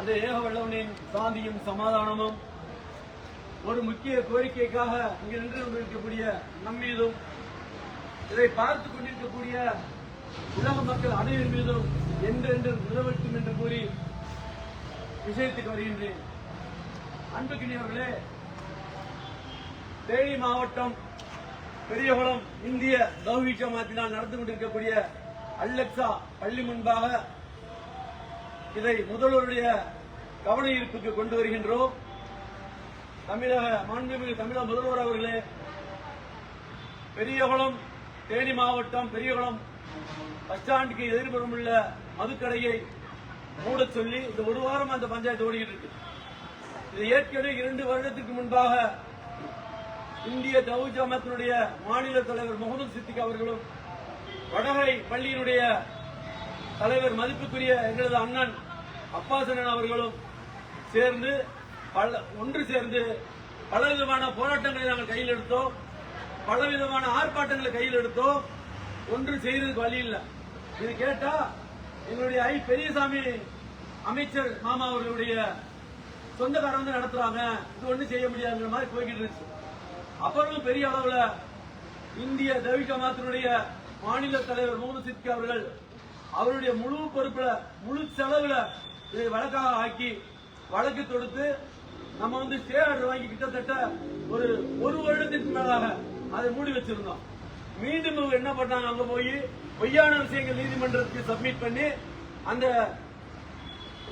அந்த ஏக வல்லவனின் சாந்தியும் சமாதானமும் ஒரு முக்கிய கோரிக்கைக்காக இங்கு நின்று கொண்டிருக்கக்கூடிய நம்மீதும் இதை பார்த்துக் கொண்டிருக்கக்கூடிய உலக மக்கள் அனைவர் மீதும் என்றென்று நிலவட்டும் என்று கூறி விஷயத்துக்கு வருகின்றேன். அன்புக்கினியவர்களே, தேனி மாவட்டம் பெரியகுளம் இந்திய தௌஹீத் ஜமாத்தினால் நடந்து கொண்டிருக்கக்கூடிய அல்-அக்ஸா பள்ளி முன்பாக இதை முதல்வருடைய கவன ஈர்ப்புக்கு கொண்டு வருகின்றோம். மாண்புமிகு தமிழக முதல்வர் அவர்களே, பெரியகுளம் தேனி மாவட்டம் பெரியகுளம் பஸ் ஸ்டாண்டுக்கு எதிர்புறம் உள்ள மதுக்கடையை மூட சொல்லி இந்த ஒரு வாரம் அந்த பஞ்சாயத்து ஓடிக்கிட்டு இருக்கு. இது ஏற்கனவே 2 வருடத்திற்கு முன்பாக இந்திய தௌஹீத் ஜமாத்தினுடைய மாநில தலைவர் முகமது சித்திக் அவர்களும் வடகரை பள்ளியினுடைய தலைவர் மதிப்புக்குரிய எங்களது அண்ணன் அப்பாஸ் அண்ணன் அவர்களும் ஒன்று சேர்ந்து பலவிதமான போராட்டங்களை நாங்கள் கையில் எடுத்தோம், பலவிதமான ஆர்ப்பாட்டங்களை கையில் எடுத்தோம். ஒன்று செய்ததுக்கு வழி இல்லை. இது கேட்டா எங்களுடைய பெரியசாமி அமைச்சர் மாமா அவர்களுடைய சொந்தக்காரங்க வந்து நடத்துறாங்க, இது ஒன்றும் செய்ய முடியாதுங்கிற மாதிரி போய்கிட்டு இருந்துச்சு. அப்புறம் பெரிய அளவுல இந்திய தௌஹீத் ஜமாத்தினுடைய மாநில தலைவர் முகமது சித்திக் அவர்கள் அவருடைய முழு பொறுப்புல முழு செலவுல இதை வழக்காக ஆக்கி வழக்கு தொடுத்து நம்ம வந்து ஸ்டே ஆர்டர் வாங்கி கிட்டத்தட்ட ஒரு வருடத்திற்கு மேலாக அதை மூடி வச்சிருந்தோம். மீண்டும் இவங்க என்ன பண்ணாங்க, அங்க போய் பொய்யான விஷயங்கள் நீதிமன்றத்துக்கு சப்மிட் பண்ணி அந்த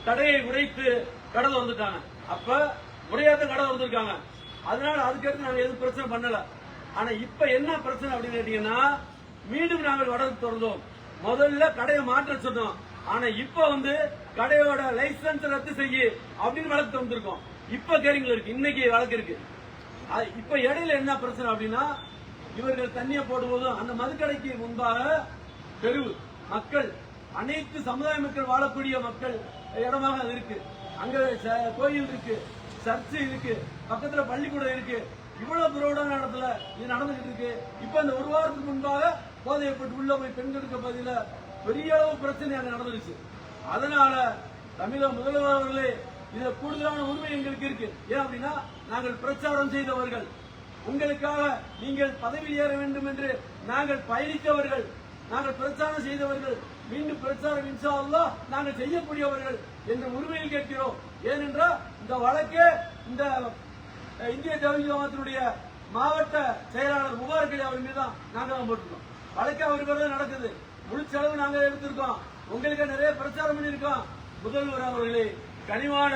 தடையை உடைத்து கடை வந்துட்டாங்க. அப்ப முறையாத கடை வந்திருக்காங்க. அதனால அதுக்கடுத்து நாங்க எதுவும் பிரச்சனை பண்ணல. ஆனா இப்ப என்ன பிரச்சனை அப்படின்னு கேட்டீங்கன்னா, மீண்டும் நாங்கள் வடக்கு திறந்தோம். முதல்ல கடையை மாற்ற சொன்னோம். ஆனா இப்ப வந்து கடையோட லைசன்ஸ் ரத்து செய்ய அப்படின்னு வழக்கு திறந்திருக்கோம். இப்ப கேரிங்ல இருக்கு, இன்னைக்கு வழக்கு இருக்கு. இப்ப இடையில என்ன பிரச்சனை அப்படின்னா, இவர்கள் தண்ணியை போடும்போதும் அந்த மதுக்கடைக்கு முன்பாக தெருவு மக்கள் அனைத்து சமுதாய மக்கள் வாழக்கூடிய மக்கள் இடமாக அது இருக்கு. அங்க கோயில் இருக்கு, சர்ச்சு இருக்கு, பக்கத்துல பள்ளிக்கூடம் இருக்கு. இவ்வளவு புரோடான இடத்துல இது நடந்துகிட்டு இருக்கு. இப்ப இந்த ஒரு வாரத்துக்கு முன்பாக போதைப்பட்டு உள்ள போய் பெண்களுக்கு பதில பெரிய அளவு பிரச்சனை அங்க நடந்துருச்சு. அதனால தமிழக முதல்வர் அவர்களே, இதுல கூடுதலான உரிமை எங்களுக்கு இருக்கு. ஏன் அப்படின்னா, நாங்கள் பிரச்சாரம் செய்தவர்கள், உங்களுக்காக நீங்கள் பதவி ஏற வேண்டும் என்று நாங்கள் பயணித்தவர்கள், நாங்கள் பிரச்சாரம் செய்தவர்கள், மீண்டும் பிரச்சாரம் இன்ஷா அல்லாஹ் நாங்கள் செய்யக்கூடியவர்கள் என்ற உரிமையில் கேட்கிறோம். ஏனென்றால் இந்த வழக்கே இந்த இந்திய தௌஹீத் ஜமாத்தினுடைய மாவட்ட செயலாளர் முபாரக் அலி அவர் மீது தான் நாங்கள் போட்டிருக்கோம். வழக்கு அவர் பேர் நடக்குது. முழு செலவு நாங்கள் எடுத்திருக்கோம். உங்களுக்கு நிறைய பிரச்சாரம் பண்ணியிருக்கோம். முதல்வர் அவர்களே, கனிவான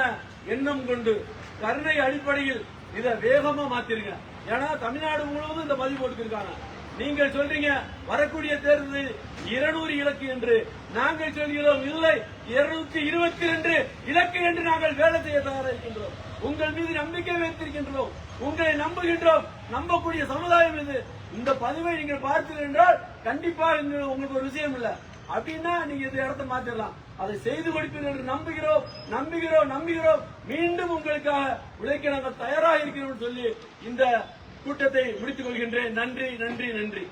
எண்ணம் கொண்டு கருணை அடிப்படையில் இதை வேகமா மாத்திருங்க. ஏன்னா தமிழ்நாடு முழுவதும் இந்த பதிவு போட்டுருக்காங்க. நீங்கள் சொல்றீங்க வரக்கூடிய தேர்தலில் 200 இலக்கு என்று, நாங்கள் சொல்கிறோம் இல்லை 222 இலக்கு என்று நாங்கள் வேலை செய்ய தயாரிக்கின்றோம். உங்கள் மீது நம்பிக்கை வைத்திருக்கின்றோம், உங்களை நம்புகின்றோம். நம்பக்கூடிய சமுதாயம் இது. இந்த பதிவை நீங்கள் பார்த்தீர்கள் என்றால் கண்டிப்பா உங்களுக்கு ஒரு விஷயம் இல்ல அப்படின்னா நீங்க இந்த இடத்தை மாத்திடலாம். அதை செய்து கொடுப்பீர்கள் என்று நம்புகிறோம், நம்புகிறோம், நம்புகிறோம். மீண்டும் உங்களுக்காக உழைக்க நாங்கள் தயாராக இருக்கிறோம் சொல்லி இந்த கூட்டத்தை முடித்துக் கொள்கின்றேன். நன்றி, நன்றி, நன்றி.